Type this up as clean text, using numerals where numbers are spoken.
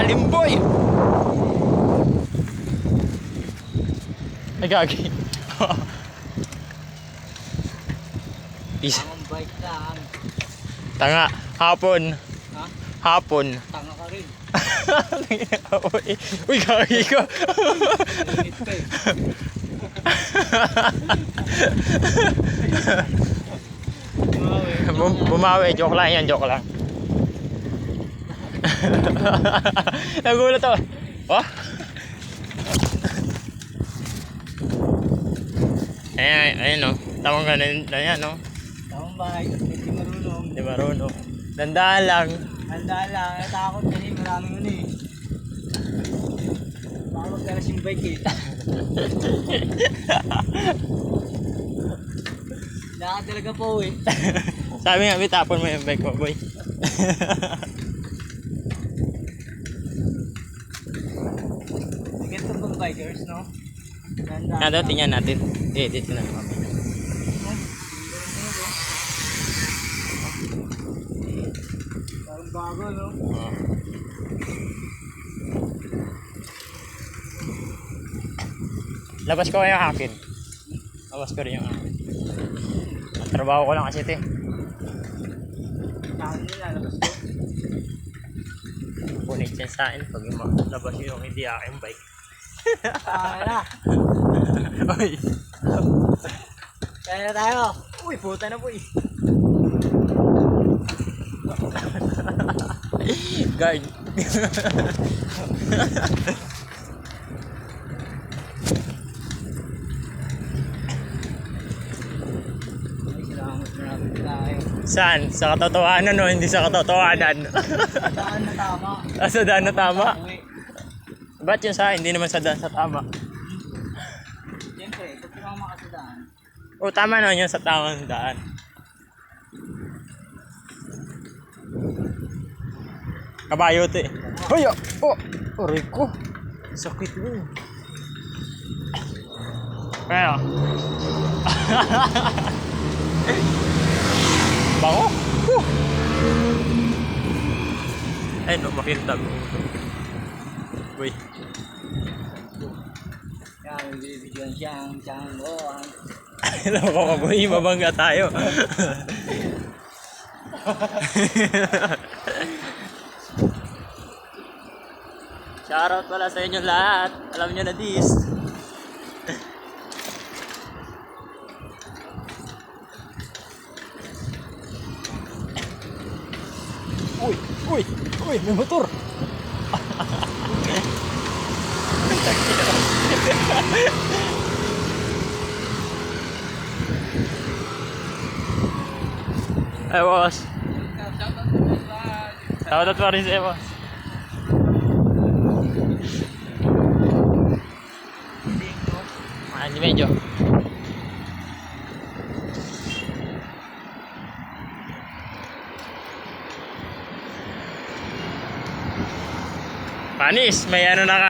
lalim, boy. Ay, gagi. Ang bike lang. Tanga, hapon. Ha? Hapon. Tanga ka rin. Uy, gagi ko. Init ka eh. Bumawi, joke lang yan, joke lang. Nagulat ako. Oh? Ayun o. Tamang ganun na yan, no? Tamang bike. Hindi marunong. Di marunong. Dandaan lang. Handa lang. Natakot kasi maraming yun eh. Baka magkalas yung bike eh. Lakad talaga po eh. Sabi nga, may tapon mo yung bike mo, boy. Ganito bang bikers, no? Handa. Ano, tingnan natin. Dito na naman. Parang bago, no? Labas ko yung akin. Labas ko rin yung akin. Ang trabaho ko lang kasi ito eh. Saan nila, labas ko? Punit yan sa akin pag labas yung hindi aking bike. Kaya Uy! Kaya na tayo. Uy, puta na po eh. Guard. Salamat marami tayo. Saan? Sa katotohanan o hindi sa katotohanan? Saan na tama? Sa daan na tama? Uwi. Ba't yun sa akin? Hindi naman sa daan sa tama. Siyempre, pag tumama ka sa daan. O tama naman yun sa tamang daan. Kabayo ito eh. Hoy! Oh! Aray ko! Sakit mo. Kaya? Bango? Ay no, makintag. Uy. Kaya bibigyan siyang tiyanggoan. Alam ko ka boy, mabangga tayo. Shoutout pala sa inyo lahat. Alam nyo na this. Uy! Uy! Uy! May motor! Ay, boss. Shoutout pa rin sa'yo, boss. Hindi medyo. Panis, may ano na ka.